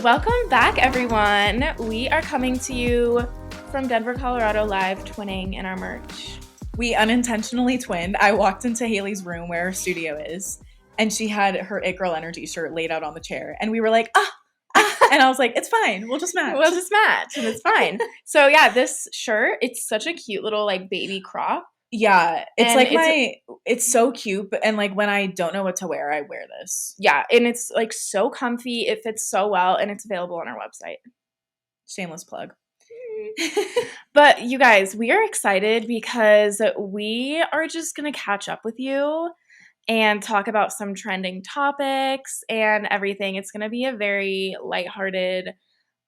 Welcome back, everyone. We are coming to you from Denver, Colorado, live twinning in our merch. We unintentionally twinned. I walked into Haley's room where her studio is, and she had her It Girl Energy shirt laid out on the chair, and we were like, and I was like, it's fine. We'll just match. And it's fine. So yeah, this shirt, it's such a cute little like baby crop. Yeah, it's so cute, and like when I don't know what to wear, I wear this. Yeah, and it's like so comfy. It fits so well, and it's available on our website. Shameless plug. But you guys, we are excited because we are just going to catch up with you and talk about some trending topics and everything. It's going to be a very lighthearted,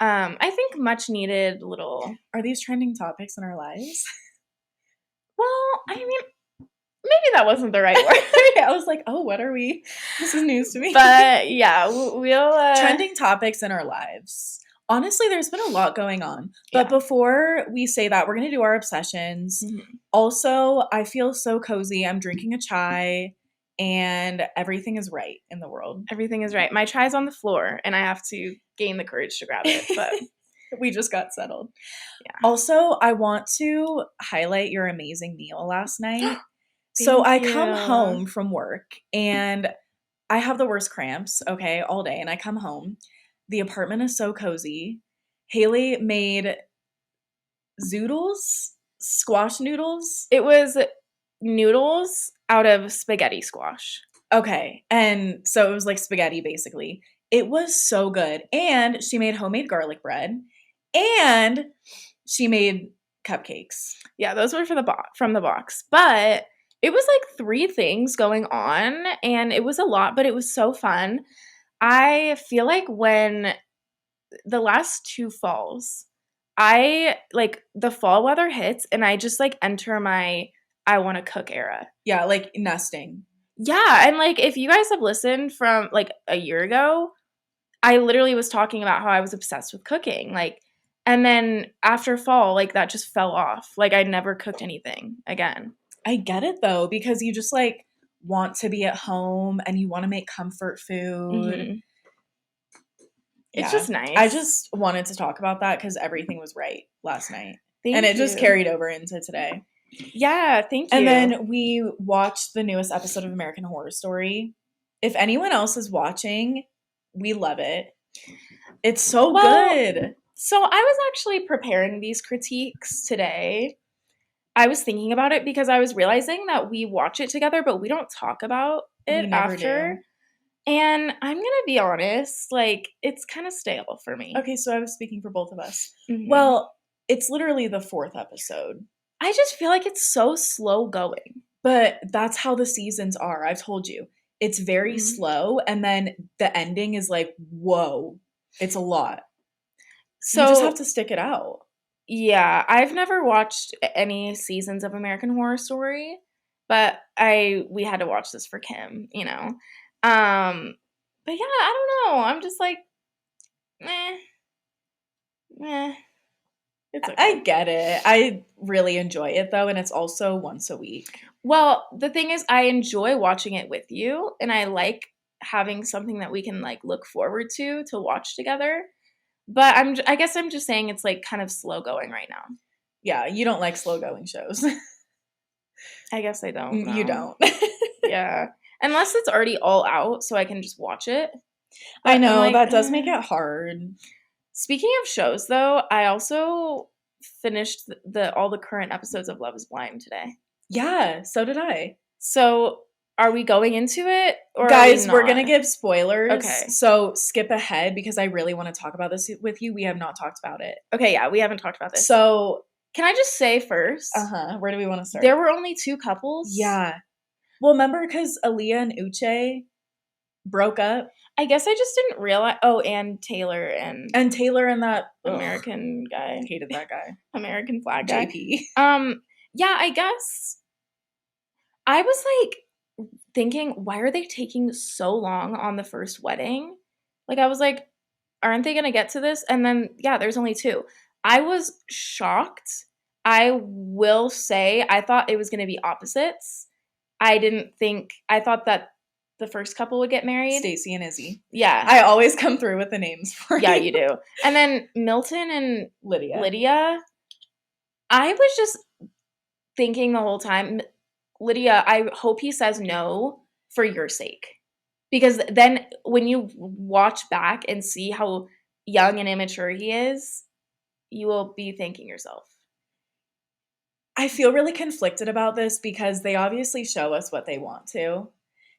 I think much needed little... Are these trending topics in our lives? Well, I mean, maybe that wasn't the right word. I was like, oh, what are we? This is news to me. But yeah, we'll... Trending topics in our lives. Honestly, there's been a lot going on. But before we say that, we're going to do our obsessions. Mm-hmm. Also, I feel so cozy. I'm drinking a chai, and everything is right in the world. Everything is right. My chai's on the floor, and I have to gain the courage to grab it. But we just got settled. Yeah. Also, I want to highlight your amazing meal last night. So I come home from work, and I have the worst cramps, all day, and I come home. The apartment is so cozy. Haley made squash noodles. It was noodles out of spaghetti squash. Okay, and so it was like spaghetti, basically. It was so good. And she made homemade garlic bread, and she made cupcakes. Yeah, those were from the box. But it was like 3 things going on, and it was a lot, but it was so fun. I feel like when the last 2 falls, the fall weather hits and I just like enter my I want to cook era. Yeah, like nesting. Yeah, and like if you guys have listened from like a year ago, I literally was talking about how I was obsessed with cooking. Like, and then after fall, like that just fell off. Like I never cooked anything again. I get it though, because you just like want to be at home and you want to make comfort food. Mm-hmm. It's just nice. I just wanted to talk about that because everything was right last night. Thank you. It just carried over into today. Yeah, thank you. And then we watched the newest episode of American Horror Story. If anyone else is watching, we love it. It's so good. So I was actually preparing these critiques today. I was thinking about it because I was realizing that we watch it together, but we don't talk about it after. Do. And I'm going to be honest, like, it's kind of stale for me. Okay, so I was speaking for both of us. Mm-hmm. Well, it's literally the 4th episode. I just feel like it's so slow going. But that's how the seasons are. I've told you. It's very slow, and then the ending is like, whoa, it's a lot. So you just have to stick it out. Yeah, I've never watched any seasons of American Horror Story, but we had to watch this for Kim, you know. But yeah, I don't know. I'm just like, It's okay. I get it. I really enjoy it though, and it's also once a week. Well, the thing is, I enjoy watching it with you, and I like having something that we can like look forward to watch together. But I guess I'm just saying it's like kind of slow going right now. Yeah, you don't like slow going shows. I guess I don't. No. You don't. Yeah. Unless it's already all out so I can just watch it. But I know, that does make it hard. Speaking of shows though, I also finished all the current episodes of Love is Blind today. Yeah, so did I. So are we going into it? Or guys, we're going to give spoilers. Okay. So skip ahead because I really want to talk about this with you. We have not talked about it. Okay, yeah, we haven't talked about this. So can I just say first? Where do we want to start? There were only 2 couples. Yeah. Well, remember because Aaliyah and Uche broke up? I guess I just didn't realize. Oh, and Taylor and that American guy. I hated that guy. American flag guy. JP. Yeah, I guess I was like thinking, why are they taking so long on the first wedding? Like, I was like, aren't they going to get to this? And then, yeah, there's only 2. I was shocked. I will say, I thought it was going to be opposites. I thought that the first couple would get married. Stacy and Izzy. Yeah. I always come through with the names for you. Yeah, you do. And then Milton and Lydia, I was just thinking the whole time, Lydia, I hope he says no for your sake. Because then when you watch back and see how young and immature he is, you will be thanking yourself. I feel really conflicted about this because they obviously show us what they want to.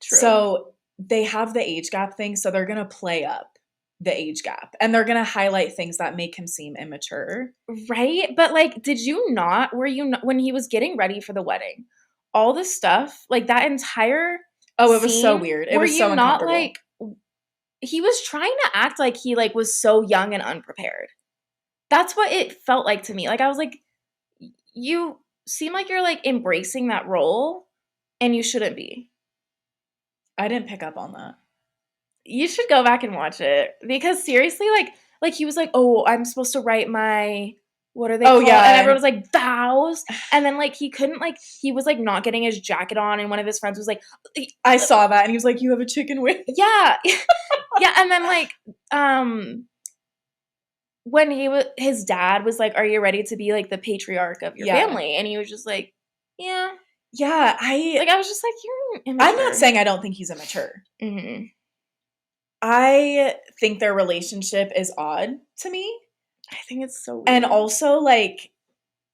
True. So they have the age gap thing, so they're going to play up the age gap. And they're going to highlight things that make him seem immature. Right? But, like, were you not, when he was getting ready for the wedding, all the stuff, like, that entire Oh, it was so weird. It was so uncomfortable. Not, like, he was trying to act like he, like, was so young and unprepared. That's what it felt like to me. Like, I was like, you seem like you're, like, embracing that role, and you shouldn't be. I didn't pick up on that. You should go back and watch it. Because seriously, like he was like, oh, I'm supposed to write my, what are they called? Yeah. And everyone was like, vows. And then, like, he couldn't, like, he was, like, not getting his jacket on, and one of his friends was like, I saw that, and he was like, you have a chicken wing. Yeah. Yeah, and then, like, when his dad was like, are you ready to be, like, the patriarch of your family? And he was just like, yeah. Yeah, I was just like, you're immature. I'm not saying I don't think he's immature. Mm-hmm. I think their relationship is odd to me. I think it's so weird. And also, like,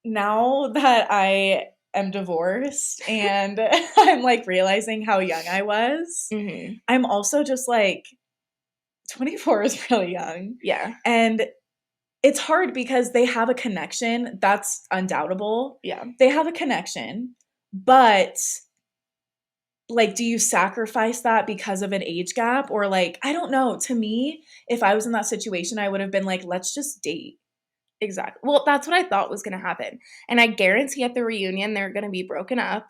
now that I am divorced and I'm, like, realizing how young I was, I'm also just, like, 24 is really young. Yeah. And it's hard because they have a connection. That's undoubtable. Yeah. They have a connection. But, like, do you sacrifice that because of an age gap? Or, like, I don't know. To me, if I was in that situation, I would have been like, let's just date. Exactly. Well, that's what I thought was going to happen. And I guarantee at the reunion, they're going to be broken up.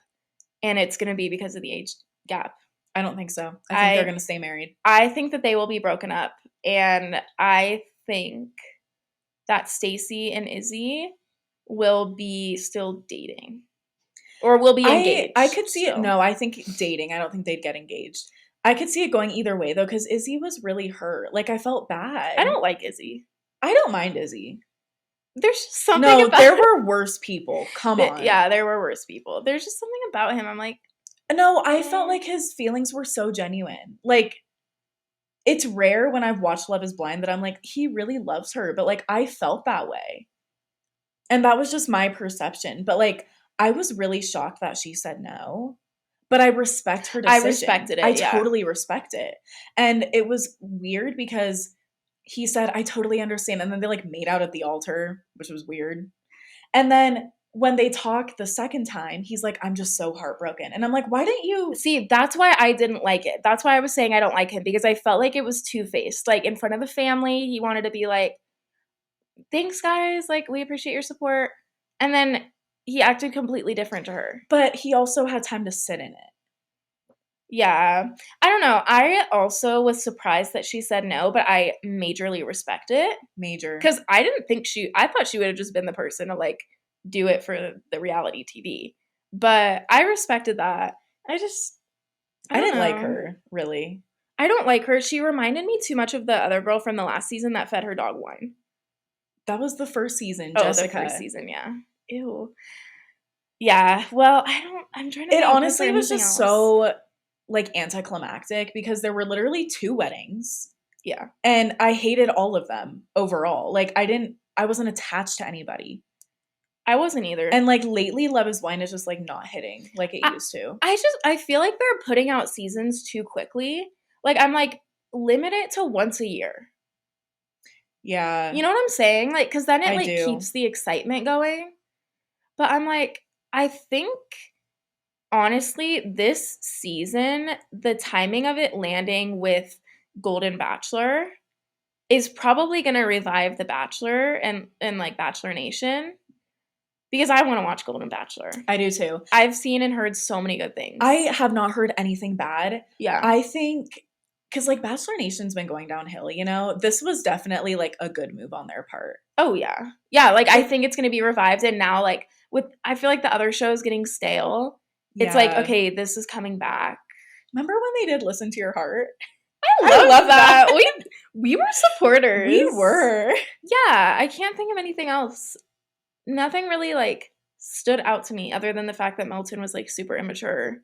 And it's going to be because of the age gap. I don't think so. I think they're going to stay married. I think that they will be broken up. And I think that Stacy and Izzy will be still dating. Or will be engaged. I could see it. No, I think dating. I don't think they'd get engaged. I could see it going either way, though, because Izzy was really hurt. Like, I felt bad. I don't like Izzy. I don't mind Izzy. There's just something about there were worse people. Come on. Yeah, there were worse people. There's just something about him. I'm like... No, I felt like his feelings were so genuine. Like, it's rare when I've watched Love is Blind that I'm like, he really loves her. But, like, I felt that way. And that was just my perception. But, like... I was really shocked that she said no, but I respect her decision. I respected it. I totally respect it. And it was weird because he said, I totally understand. And then they, like, made out at the altar, which was weird. And then when they talk the second time, he's like, I'm just so heartbroken. And I'm like, why didn't you? See, that's why I didn't like it. That's why I was saying I don't like him, because I felt like it was two-faced. Like, in front of the family, he wanted to be like, thanks, guys. Like, we appreciate your support. And then he acted completely different to her. But he also had time to sit in it. Yeah. I don't know. I also was surprised that she said no, but I majorly respect it. Major. Because I thought she would have just been the person to, like, do it for the reality TV. But I respected that. I didn't like her, really. I don't like her. She reminded me too much of the other girl from the last season that fed her dog wine. That was the first season, Jessica. Oh, the first season, yeah. Ew. Yeah, well, I'm trying to think. It honestly was just so, like, anticlimactic because there were literally 2 weddings. Yeah. And I hated all of them overall. Like, I wasn't attached to anybody. I wasn't either. And, like, lately Love is Blind is just, like, not hitting like it used to. I feel like they're putting out seasons too quickly. Like, I'm like, limit it to once a year. Yeah. You know what I'm saying? Like, because then it keeps the excitement going. But I'm like, I think, honestly, this season, the timing of it landing with Golden Bachelor is probably going to revive The Bachelor and like, Bachelor Nation. Because I want to watch Golden Bachelor. I do too. I've seen and heard so many good things. I have not heard anything bad. Yeah. I think, because, like, Bachelor Nation's been going downhill, you know? This was definitely, like, a good move on their part. Oh, yeah. Yeah, like, I think it's going to be revived. And now, like, I feel like the other show is getting stale. Yeah. It's like, okay, this is coming back. Remember when they did Listen to Your Heart? I I love love that. that. We were supporters. We were. Yeah, I can't think of anything else. Nothing really like stood out to me other than the fact that Melton was like super immature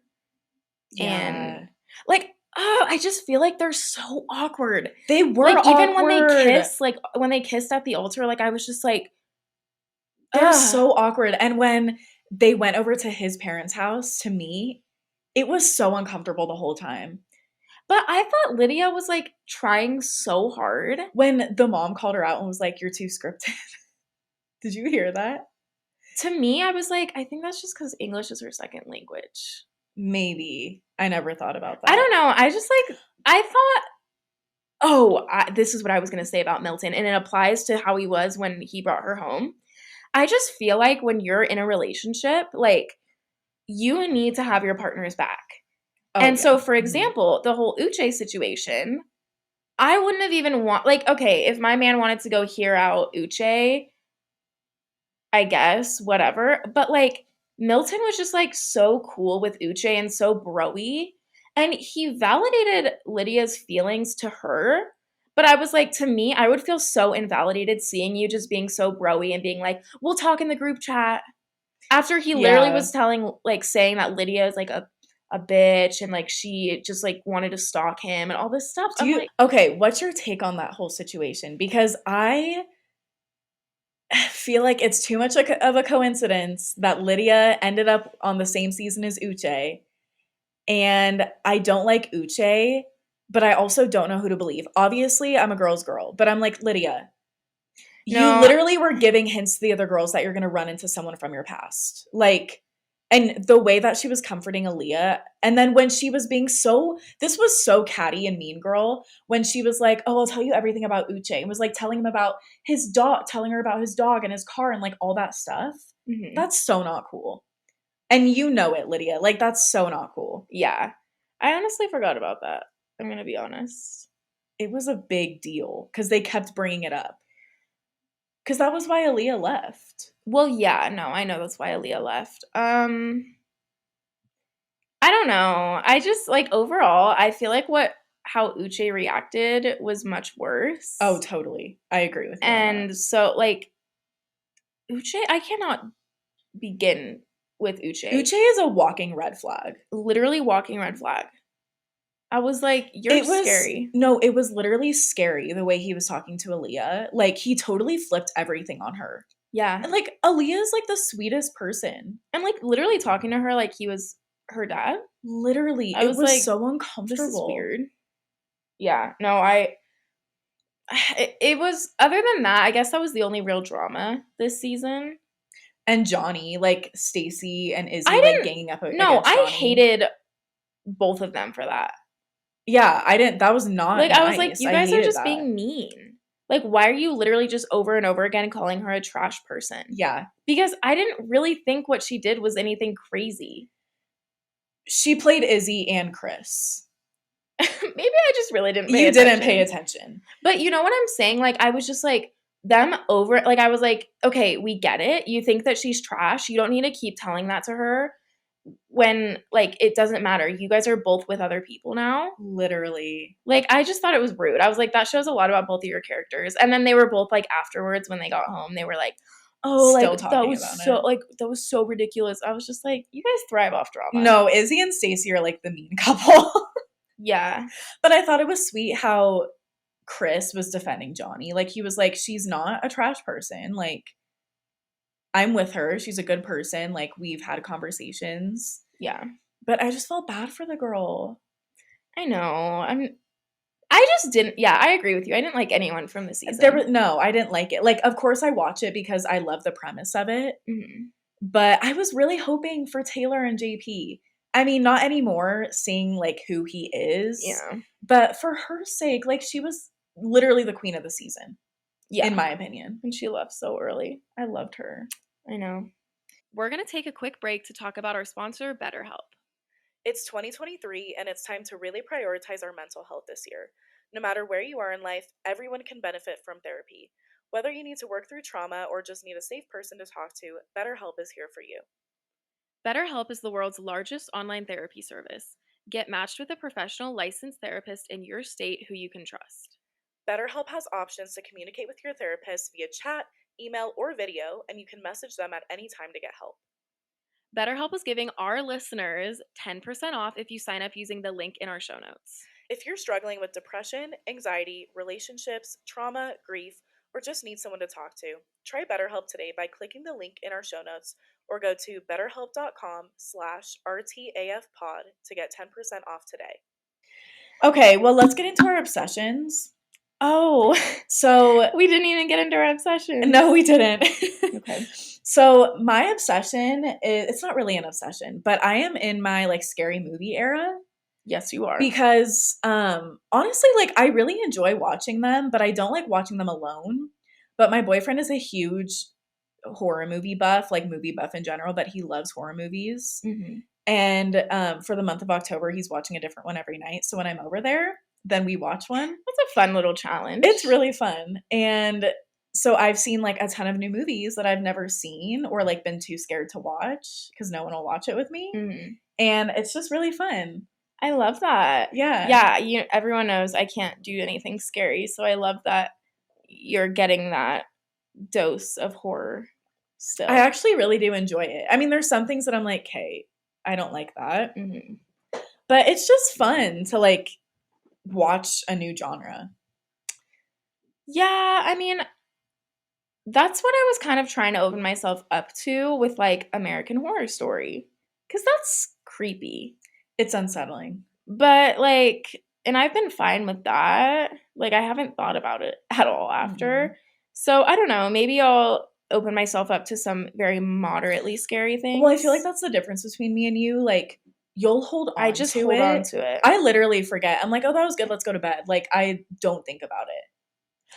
Yeah. and like I just feel like they're so awkward. They were Like even when they awkward. kiss, like when they kissed at the altar, like I was just like, They're ugh. so awkward. And when they went over to his parents' house to meet, it was so uncomfortable the whole time. But I thought Lydia was like trying so hard. When the mom called her out and was like, "You're too scripted." Did you hear that? To me, I was like, I think that's just because English is her second language. Maybe. I never thought about I that. don't know. I just like, I thought, this is what I was going to say about Milton, and it applies to how he was when he brought her home. I just feel like when you're in a relationship, like, you need to have your partner's back. Oh And so, yeah. for Mhm. example, the whole Uche situation, I wouldn't have even like, okay, if my man wanted to go hear out Uche, I guess, whatever. But like Milton was just like so cool with Uche and so broy. And he validated Lydia's feelings to her. But I was like, to me, I would feel so invalidated seeing you just being so broy and being like, we'll talk in the group chat. After he literally Yeah. was saying that Lydia is like a bitch and like she just like wanted to stalk him and all this stuff. Do I'm you like, okay, what's your take on that whole situation? Because I feel like it's too much of a coincidence that Lydia ended up on the same season as Uche, and I don't like Uche, but I also don't know who to believe. Obviously, I'm a girl's girl, but I'm like, Lydia, you no, literally were giving hints to the other girls that you're going to run into someone from your past. Like, and the way that she was comforting Aaliyah, and then when she was being so, this was so catty and mean girl, when she was like, "Oh, I'll tell you everything about Uche," and was like telling him about his dog, telling her about his dog and his car and like all that stuff. mhm. That's so not cool. And you know it, Lydia. Like, that's so not cool. Yeah. I honestly forgot about that. I'm going to be honest. It was a big deal because they kept bringing it up. Because that was why Aaliyah left. Well, yeah, no, I know that's why Aaliyah left. I don't know. I just like overall, I feel like what how Uche reacted was much Oh, worse. totally. I agree with you on that. And so like Uche, I cannot begin with Uche. Uche is a walking red flag. Literally walking red flag. I was like, you're It was scary. no, it was literally scary the way he was talking to Aaliyah. Like he totally flipped everything on her. Yeah. And like Aaliyah is like the sweetest person. And like literally talking to her like he was her dad. Literally, I it was was like, so this is uncomfortable. weird. Yeah. No, it was other than that, I guess that was the only real drama this season. And Johnny, like Stacy and Izzy, I like didn't ganging up no, against I Johnny. hated both of them for that. Yeah, I didn't. That was not Like I was like, nice. you I guys are hated just that. being mean. Like why are you literally just over and over again calling her a trash person? Yeah, Because I didn't really think what she did was anything crazy. she played Izzy and Chris. Maybe I just really didn't pay You didn't pay attention. attention. But you know what I'm saying? Like I was just like them over like I was like, okay, we get it. You think that she's trash. You don't need to keep telling that to her when like it doesn't matter. You guys are both with other people now. Literally. Like I just thought it was rude. I was like that shows a lot about both of your characters. And then they were both like afterwards when they got home, they were like, "Oh, Still like talking about it. that was so ridiculous." I was just like, "You guys thrive off drama." No, Izzy and Stacy are like the mean couple. Yeah. But I thought it was sweet how Chris was defending Johnny. Like he was like, she's not a trash person. Like I'm with her. She's a good person. Like we've had conversations. Yeah. But I just felt bad for the girl. I know. I just didn't yeah, I agree with you. I didn't like anyone from the There season. was no, I didn't like it. Like of course I watch it because I love the premise of it. Mhm. But I was really hoping for Taylor and JP. I mean, not anymore, seeing like who he is, Yeah. but for her sake, like she was literally the queen of the season, in Yeah. my opinion. And she left so early. I loved her. I know. We're going to take a quick break to talk about our sponsor, BetterHelp. It's 2023 and it's time to really prioritize our mental health this year. No matter where you are in life, everyone can benefit from therapy. Whether you need to work through trauma or just need a safe person to talk to, BetterHelp is here for you. BetterHelp is the world's largest online therapy service. Get matched with a professional licensed therapist in your state who you can trust. BetterHelp has options to communicate with your therapist via chat, email, or video, and you can message them at any time to get help. BetterHelp is giving our listeners 10% off if you sign up using the link in our show notes. If you're struggling with depression, anxiety, relationships, trauma, grief, or just need someone to talk to, try BetterHelp today by clicking the link in our show notes or go to betterhelp.com/RTAFpod to get 10% off today. Okay, well, let's get into our obsessions. Oh, so we didn't even get into our obsessions. No, we didn't. Okay. So my obsession it's not really an obsession, but I am in my like scary movie era. Yes, you are. Because honestly, like I really enjoy watching them, but I don't like watching them alone. But my boyfriend is a huge horror movie buff, like movie buff in general, but he loves horror movies. Mm-hmm. And for the month of October, he's watching a different one every night. So when I'm over there, then we watch one. That's a fun little challenge. It's really fun. And so I've seen like a ton of new movies that I've never seen or like been too scared to watch because no one will watch it with me. Mm-hmm. And it's just really fun. I love that. Yeah. Yeah, everyone knows I can't do anything scary, so I love that you're getting that dose of horror still. I actually really do enjoy it. I mean, there's some things that I'm like, hey, I don't like that. Mm-hmm. But it's just fun to like watch a new genre. Yeah, I mean, that's what I was kind of trying to open myself up to with like American Horror Story. Because that's creepy. It's unsettling. But like, and I've been fine with that. Like, I haven't thought about it at all after. Mm-hmm. So I don't know. Maybe I'll open myself up to some very moderately scary things. Well, I feel like that's the difference between me and you. Like, you'll hold on to it. I just hold on to it. I literally forget. I'm like, oh, that was good. Let's go to bed. Like, I don't think about it.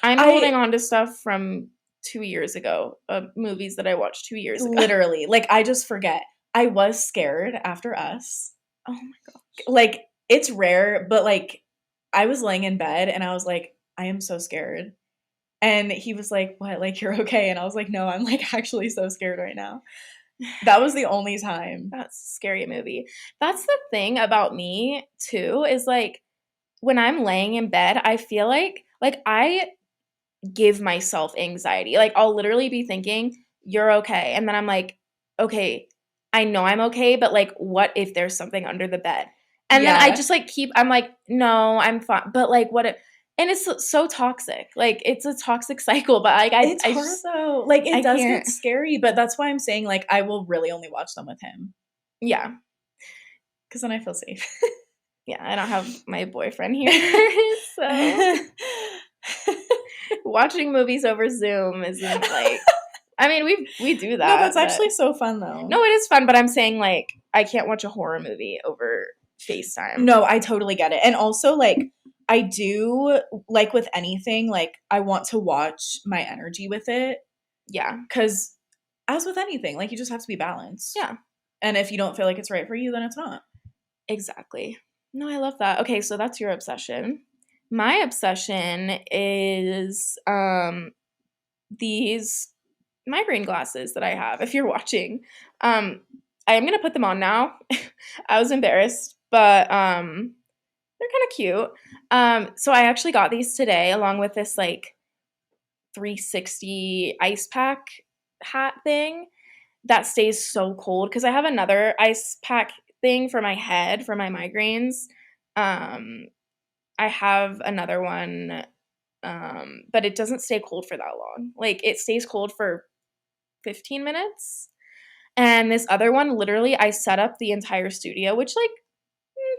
I'm holding on to stuff from 2 years ago, movies that I watched 2 years ago. Literally. Like, I just forget. I was scared after Us. Oh my gosh. Like, it's rare, but like, I was laying in bed and I was like, I am so scared. And he was like, what? Like, you're okay? And I was like, no, I'm like actually so scared right now. That was the only time. That's a scary movie. That's the thing about me too, is like when I'm laying in bed, I feel like I give myself anxiety. Like I'll literally be thinking, you're okay. And then I'm like, okay, I know I'm okay, but like what if there's something under the bed? And then I just like I'm like, no, I'm fine. But like what if, and it's so toxic. Like it's a toxic cycle, but like it's hard though. Like it does get scary, but that's why I'm saying like I will really only watch them with him. Yeah. Because then I feel safe. Yeah, I don't have my boyfriend here. So watching movies over Zoom isn't like, I mean, we do that. No, that's actually so fun though. No, it is fun, but I'm saying like I can't watch a horror movie over FaceTime. No, I totally get it. And also like I do like with anything, like I want to watch my energy with it. Yeah. Because as with anything, like you just have to be balanced. Yeah. And if you don't feel like it's right for you, then it's not. Exactly. No, I love that. Okay, so that's your obsession. My obsession is these migraine glasses that I have. If you're watching, I am gonna put them on now. I was embarrassed, but they're kind of cute. So I actually got these today along with this like 360 ice pack hat thing that stays so cold because I have another ice pack thing for my head for my migraines. I have another one, but it doesn't stay cold for that long. Like it stays cold for 15 minutes. And this other one, literally, I set up the entire studio, which like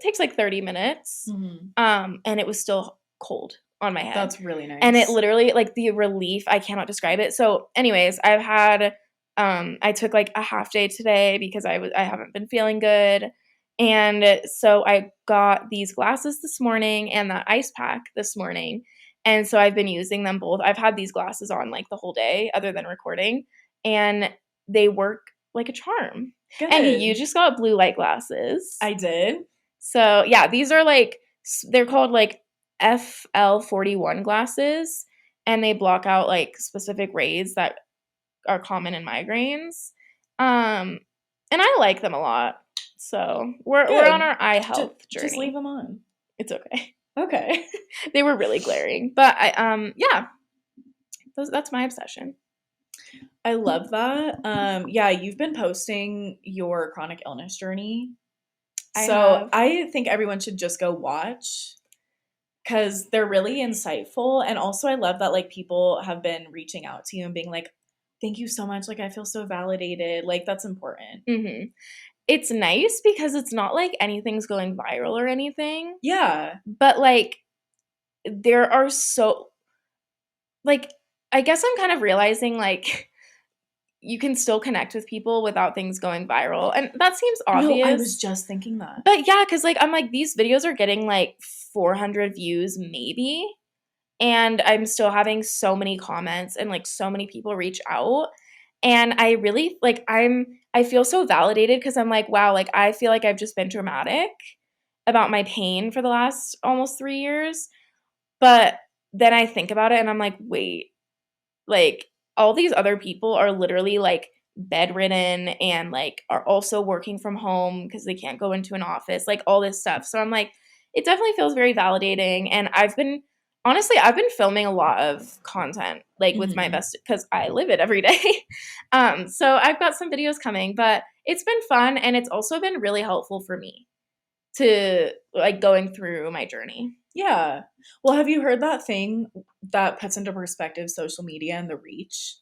takes like 30 minutes. Mm-hmm. And it was still cold on my head. That's really nice. And it literally, like the relief, I cannot describe it. So anyways, I've had, I took like a half day today because I haven't been feeling good. And so I got these glasses this morning and that ice pack this morning. And so I've been using them both. I've had these glasses on like the whole day other than recording. And they work like a charm. Good. And you just got blue light glasses. I did. So yeah, these are like, they're called like FL41 glasses. And they block out like specific rays that are common in migraines. And I like them a lot. So we're Good. on our eye health journey. Just leave them on. It's okay. Okay. They were really glaring, but yeah, that's my obsession. I love that. Yeah, you've been posting your chronic illness journey. So I think everyone should just go watch because they're really insightful. And also I love that like people have been reaching out to you and being like, thank you so much. Like I feel so validated. Like that's important. Mm-hmm. It's nice because it's not like anything's going viral or anything. Yeah. But like there are so like I guess I'm kind of realizing like you can still connect with people without things going viral. And that seems obvious. No, I was just thinking that. But yeah, because like I'm like, these videos are getting like 400 views maybe. And I'm still having so many comments and like so many people reach out. And I really like I feel so validated because I'm like, wow, like I feel like I've just been dramatic about my pain for the last almost 3 years. But then I think about it and I'm like, wait, like all these other people are literally like bedridden and like are also working from home because they can't go into an office, like all this stuff. So I'm like, it definitely feels very validating. And I've been filming a lot of content like with my best because I live it every day. So I've got some videos coming, but it's been fun and it's also been really helpful for me to like going through my journey. Yeah. Well, have you heard that thing that puts into perspective social media and the reach?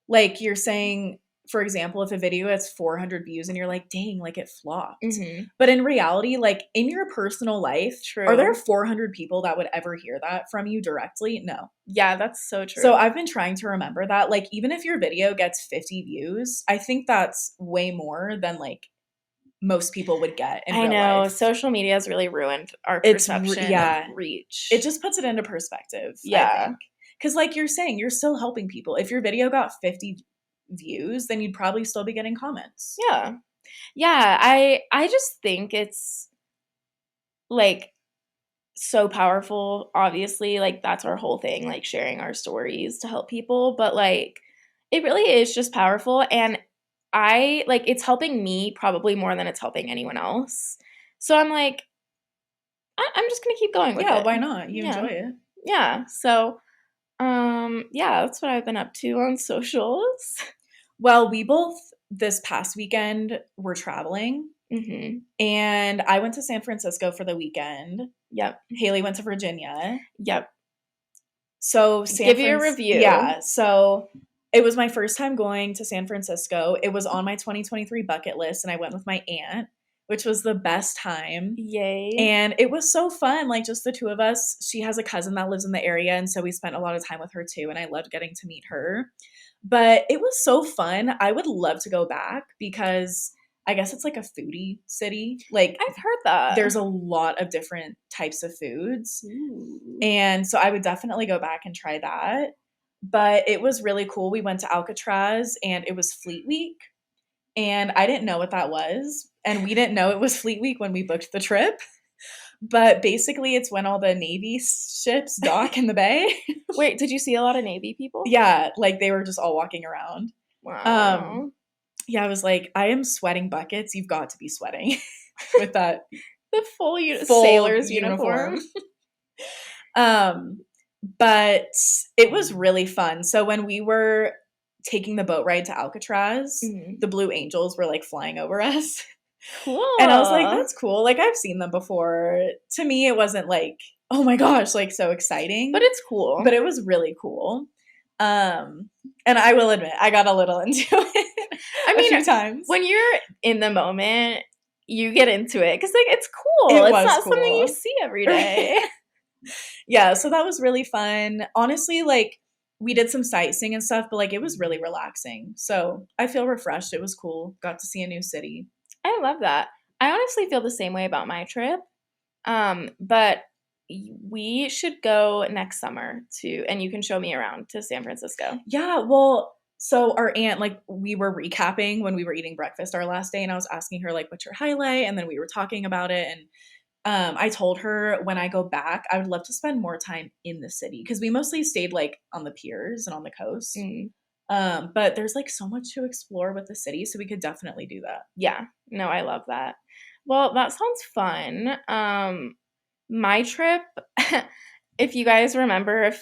Like you're saying, for example, if a video has 400 views and you're like, dang, like it flopped. Mm-hmm. But in reality, like in your personal life, are there 400 people that would ever hear that from you directly? No. Yeah, that's so true. So I've been trying to remember that. Like even if your video gets 50 views, I think that's way more than like most people would get in real know. life. Social media has really ruined our perception of reach. It just puts it into perspective, I think. Because like you're saying, you're still helping people. If your video got 50 views, then you'd probably still be getting comments. Yeah. Yeah, I just think it's like so powerful. Obviously, like that's our whole thing, like sharing our stories to help people, but like it really is just powerful and I like it's helping me probably more than it's helping anyone else. So I'm like I'm just going to keep going with it. Yeah, why not? You enjoy it. Yeah. So yeah, that's what I've been up to on socials. Well, we both this past weekend were traveling. Mm-hmm. And I went to San Francisco for the weekend. Yep. Halie went to Virginia. Yep. So give you a review. Yeah. So it was my first time going to San Francisco. It was on my 2023 bucket list, and I went with my aunt, which was the best time. Yay. And it was so fun, like just the two of us. She has a cousin that lives in the area, and so we spent a lot of time with her too, and I loved getting to meet her. But it was so fun. I would love to go back because I guess it's like a foodie city. Like I've heard that. There's a lot of different types of foods. Ooh. And so I would definitely go back and try that. But it was really cool. We went to Alcatraz and it was Fleet Week. And I didn't know what that was. And we didn't know it was Fleet Week when we booked the trip. But basically, it's when all the Navy ships dock in the bay. Wait, did you see a lot of Navy people? Yeah, like they were just all walking around. Wow. Yeah, I was like, I am sweating buckets. You've got to be sweating with that. The full sailor's uniform. But it was really fun. So when we were taking the boat ride to Alcatraz, the Blue Angels were like flying over us. Cool. And I was like, that's cool. Like I've seen them before. To me, it wasn't like, oh my gosh, like so exciting. But it's cool. But it was really cool. And I will admit, I got a little into it. I mean, a few times. When you're in the moment, you get into it because like it's cool. It's not cool. Something you see every day. Yeah, so that was really fun. Honestly, like we did some sightseeing and stuff, but like it was really relaxing. So I feel refreshed. It was cool. Got to see a new city. I love that. I honestly feel the same way about my trip. But we should go next summer and you can show me around to San Francisco. Yeah, well, so our aunt, like we were recapping when we were eating breakfast our last day and I was asking her like, what's your highlight? And then we were talking about it. And I told her when I go back, I would love to spend more time in the city because we mostly stayed like on the piers and on the coast. But there's like so much to explore with the city, so we could definitely do that. Yeah. No, I love that. Well, that sounds fun. My trip, if you guys remember a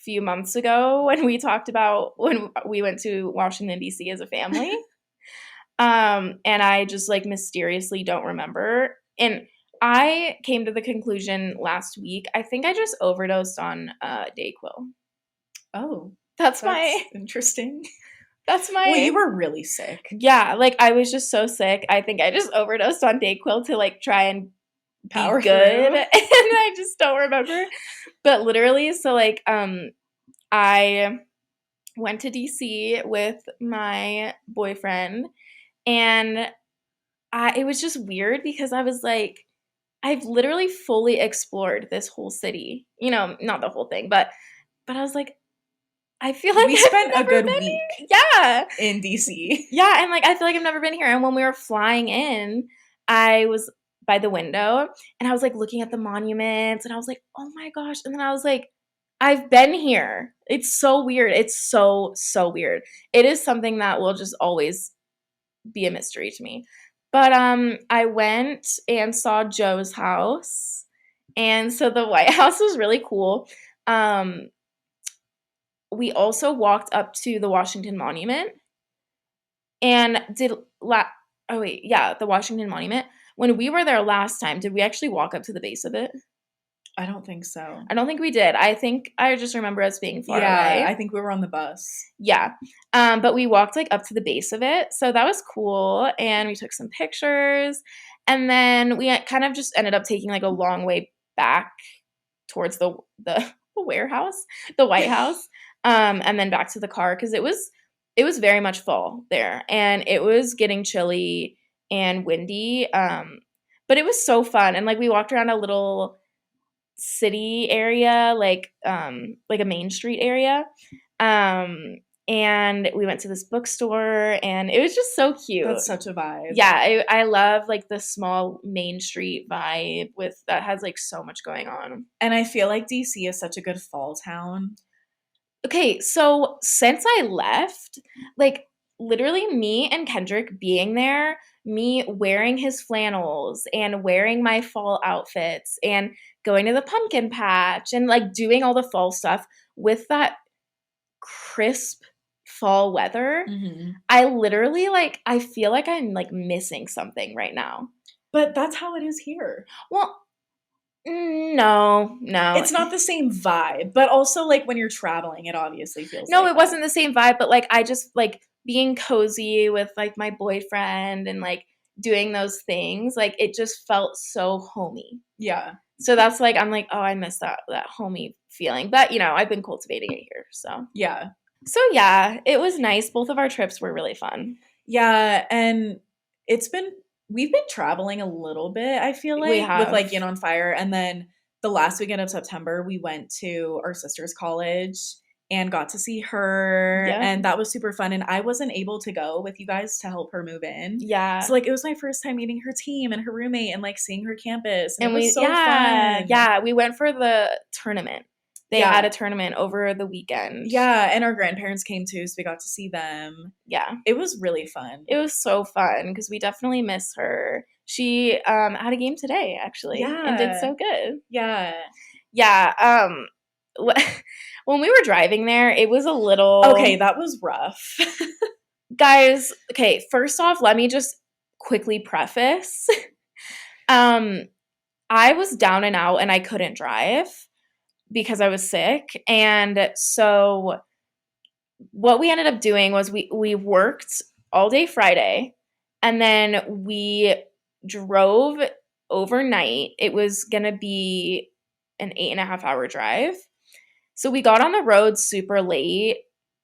few months ago when we talked about when we went to Washington D.C. as a family, and I just like mysteriously don't remember. And I came to the conclusion last week. I think I just overdosed on Dayquil. Oh, That's that's my. interesting. That's my. Well, you were really sick. Yeah, like I was just so sick. I think I just overdosed on Dayquil to like try and be Power good, through. and I just don't remember. But literally, so like I went to DC with my boyfriend, and it was just weird because I was like, I've literally fully explored this whole city. You know, not the whole thing, but I was like, I feel like We I've spent a never good been week here. Yeah. in DC. Yeah, and like I feel like I've never been here. And when we were flying in, I was by the window and I was like looking at the monuments and I was like, "Oh my gosh." And then I was like, "I've been here." It's so weird. It's so weird. It is something that will just always be a mystery to me. But I went and saw Joe's house. And so the White House was really cool. Um we also walked up to the Washington Monument and oh wait, yeah, the Washington Monument. When we were there last time, did we actually walk up to the base of it? I don't think so. I don't think we did. I think I just remember us being far Yeah, away. I think we were on the bus. Yeah. But we walked like up to the base of it. So that was cool. And we took some pictures. And then we kind of just ended up taking like a long way back towards the warehouse, the White House. And then back to the car because it was very much fall there. And it was getting chilly and windy. But it was so fun. And like we walked around a little city area, like a main street area. And we went to this bookstore and it was just so cute. That's such a vibe. Yeah, I love like the small main street vibe with that has like so much going on. And I feel like DC is such a good fall town. Okay, so since I left, like literally me and Kendrick being there, me wearing his flannels and wearing my fall outfits and going to the pumpkin patch and like doing all the fall stuff with that crisp fall weather, I literally like I feel like I'm like missing something right now. But that's how it is here. Well, no. It's not the same vibe, but also like when you're traveling, it obviously feels No, like it wasn't the same vibe, but like I just like being cozy with like my boyfriend and like doing those things, like it just felt so homey. Yeah. So that's like I'm like, oh, I miss that homey feeling. But you know, I've been cultivating it here. So yeah. So yeah, it was nice. Both of our trips were really fun. Yeah, and we've been traveling a little bit, I feel like, with like Yin on Fire. And then the last weekend of September, we went to our sister's college and got to see her. Yeah. And that was super fun. And I wasn't able to go with you guys to help her move in. Yeah. So like it was my first time meeting her team and her roommate and like seeing her campus. And it was so fun. Yeah, we went for the tournament. They had a tournament over the weekend. Yeah, and our grandparents came too, so we got to see them. Yeah. It was really fun. It was so fun because we definitely miss her. She had a game today, actually. Yeah. And did so good. Yeah. Yeah. When we were driving there, it was a little... Okay, that was rough. Guys, okay, first off, let me just quickly preface. I was down and out and I couldn't drive because I was sick. And so what we ended up doing was we worked all day Friday and then we drove overnight. It was going to be an 8.5-hour drive. So we got on the road super late,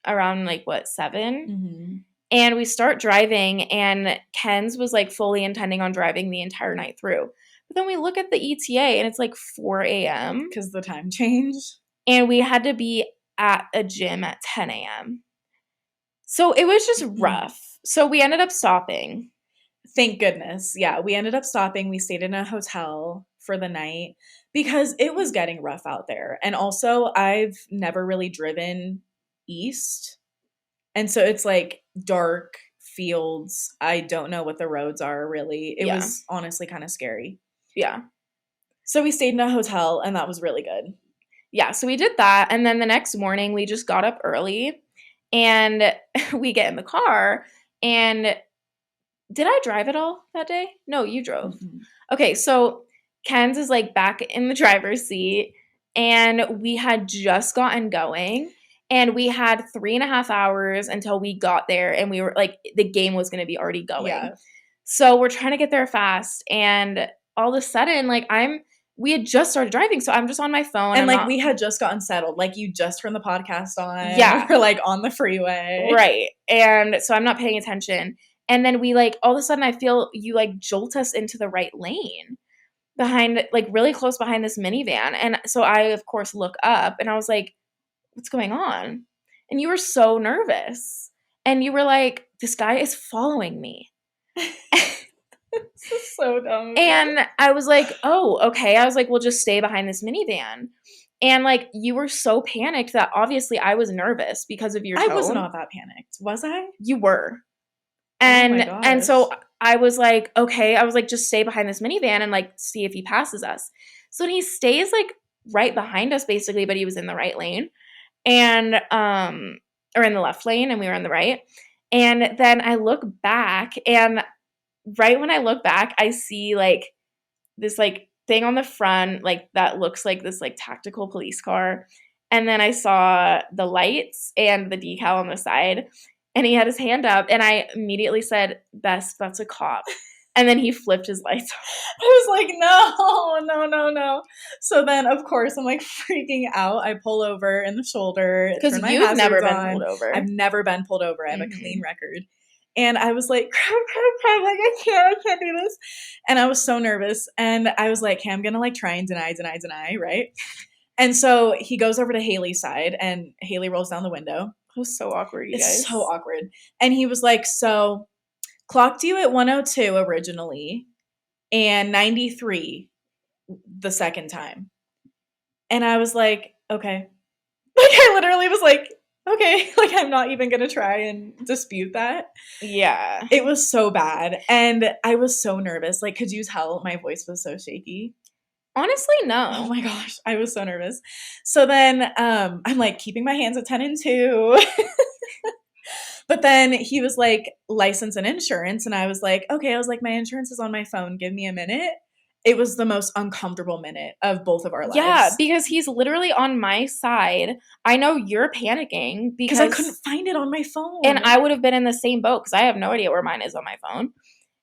around like 7? Mm-hmm. And we start driving and Kenz was like fully intending on driving the entire night through. But then we look at the ETA and it's like 4 a.m. Because the time changed. And we had to be at a gym at 10 a.m. So it was just rough. So we ended up stopping. Thank goodness. Yeah, we ended up stopping. We stayed in a hotel for the night because it was getting rough out there. And also, I've never really driven east. And so it's like dark fields. I don't know what the roads are really. It was honestly kind of scary. Yeah. So we stayed in a hotel, and that was really good. Yeah, so we did that, and then the next morning we just got up early, and we get in the car, and did I drive at all that day? No, you drove. Mm-hmm. Okay, so Kenz is like back in the driver's seat, and we had just gotten going, and we had 3.5 hours until we got there, and we were like, the game was going to be already going. Yeah. So we're trying to get there fast, and all of a sudden, like we had just started driving, so I'm just on my phone. And like we had just gotten settled. Like you just turned the podcast on. Yeah. We're like on the freeway. Right. And so I'm not paying attention. And then we like all of a sudden I feel you like jolt us into the right lane behind, like really close behind this minivan. And so I of course look up and I was like, what's going on? And you were so nervous. And you were like, this guy is following me. This is so dumb. And I was like, oh, okay. I was like, we'll just stay behind this minivan. And like you were so panicked that obviously I was nervous because of your tone. I was not that panicked. Was I? You were. And so I was like, okay, I was like, just stay behind this minivan and like see if he passes us. So he stays like right behind us basically, but he was in the right lane and or in the left lane and we were in the right. And then I look back and right when I look back, I see like this like thing on the front, like that looks like this like tactical police car. And then I saw the lights and the decal on the side. And he had his hand up, and I immediately said, Bess, that's a cop. And then he flipped his lights off. I was like, no. So then, of course, I'm like freaking out. I pull over in the shoulder. Because you've never been pulled over. I've never been pulled over. I have a clean record. And I was like, crap, like, I can't do this. And I was so nervous. And I was like, hey, I'm going to like try and deny, right? And so he goes over to Halie's side, and Halie rolls down the window. It was so awkward, you guys. It's so awkward. And he was like, so clocked you at 102 originally and 93 the second time. And I was like, okay. Like I literally was like, okay, like I'm not even going to try and dispute that. Yeah. It was so bad. And I was so nervous. Like, could you tell my voice was so shaky? Honestly, no. Oh my gosh, I was so nervous. So then I'm like keeping my hands at 10 and 2. But then he was like, license and insurance. And I was like, okay, I was like, my insurance is on my phone. Give me a minute. It was the most uncomfortable minute of both of our lives. Yeah, because he's literally on my side. I know you're panicking because I couldn't find it on my phone. And I would have been in the same boat because I have no idea where mine is on my phone.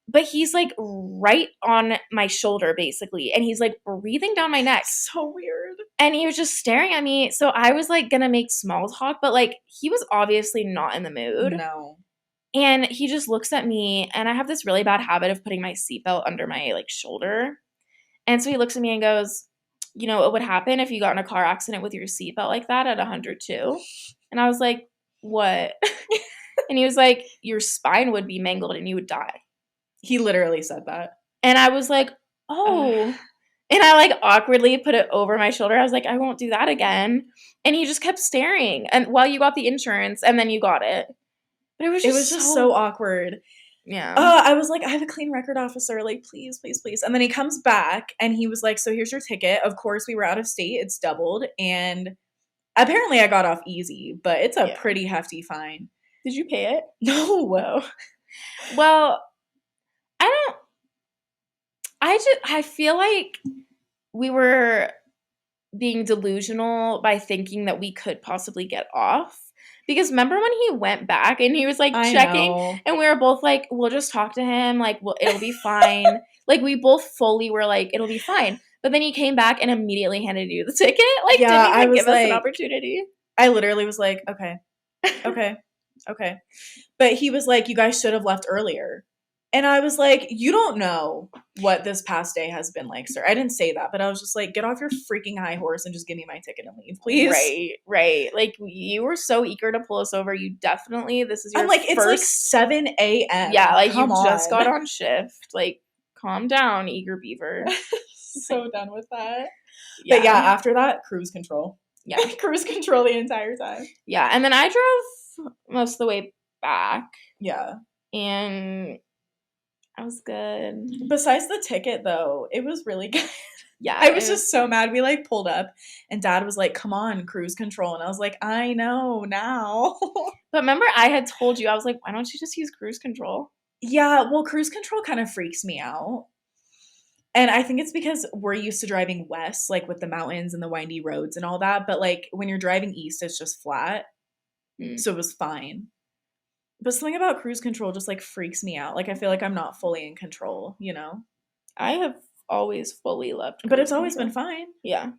But he's like right on my shoulder basically. And he's like breathing down my neck. So weird. And he was just staring at me. So I was like going to make small talk. But like he was obviously not in the mood. No. And he just looks at me. And I have this really bad habit of putting my seatbelt under my like shoulder. And so he looks at me and goes, you know, what would happen if you got in a car accident with your seatbelt like that at 102? And I was like, what? And he was like, your spine would be mangled and you would die. He literally said that. And I was like, oh. And I like awkwardly put it over my shoulder. I was like, I won't do that again. And he just kept staring. And while you got the insurance and then you got it. But it was just so awkward. Yeah. I was like, I have a clean record, officer. Like, please. And then he comes back and he was like, so here's your ticket. Of course, we were out of state. It's doubled. And apparently I got off easy, but it's a pretty hefty fine. Did you pay it? No. Well, I feel like we were being delusional by thinking that we could possibly get off. Because remember when he went back and he was like checking and we were both like, we'll just talk to him. Like, well, it'll be fine. Like we both fully were like, it'll be fine. But then he came back and immediately handed you the ticket. Like, didn't even give us an opportunity. I literally was like, okay. But he was like, you guys should have left earlier. And I was like, you don't know what this past day has been like, sir. I didn't say that, but I was just like, get off your freaking high horse and just give me my ticket and leave, please. Right. Like, you were so eager to pull us over. You definitely, this is your I'm like, it's like 7 a.m. Yeah, like, you just got on shift. Like, calm down, eager beaver. So done with that. Yeah. But yeah, after that, cruise control. Yeah. Cruise control the entire time. Yeah, and then I drove most of the way back. Yeah. And I was good. Besides the ticket, though, it was really good. Yeah. I was just so mad. We like pulled up and Dad was like, come on, cruise control. And I was like, I know now. But remember, I had told you, I was like, why don't you just use cruise control? Yeah, well, cruise control kind of freaks me out. And I think it's because we're used to driving west, like with the mountains and the windy roads and all that. But like when you're driving east, it's just flat. So it was fine. But something about cruise control just like freaks me out. Like I feel like I'm not fully in control, you know? I have always fully loved But it's cruise always control. been fine. Yeah.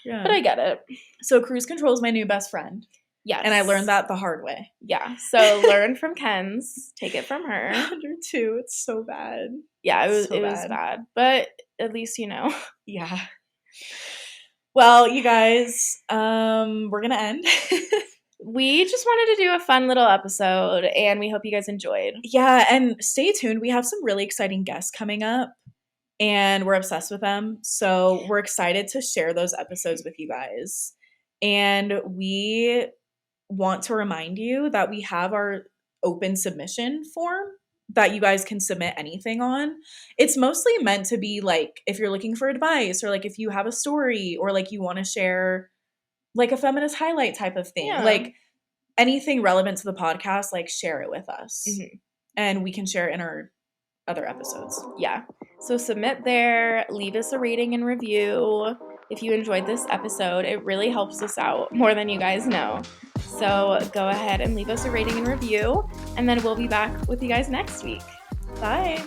Yeah. But I get it. So cruise control is my new best friend. Yes. And I learned that the hard way. Yeah. So learn from Kenz. Take it from her. 102. It's so bad. Yeah, it So was bad. But at least you know. Yeah. Well, you guys, we're gonna end. We just wanted to do a fun little episode, and we hope you guys enjoyed. Yeah, and stay tuned. We have some really exciting guests coming up, and we're obsessed with them. So we're excited to share those episodes with you guys. And we want to remind you that we have our open submission form that you guys can submit anything on. It's mostly meant to be like if you're looking for advice or like if you have a story or like you want to share like a feminist highlight type of thing. Yeah. Like anything relevant to the podcast, like share it with us. Mm-hmm. And we can share it in our other episodes. Yeah. So submit there, leave us a rating and review. If you enjoyed this episode, it really helps us out more than you guys know. So go ahead and leave us a rating and review, and then we'll be back with you guys next week. Bye.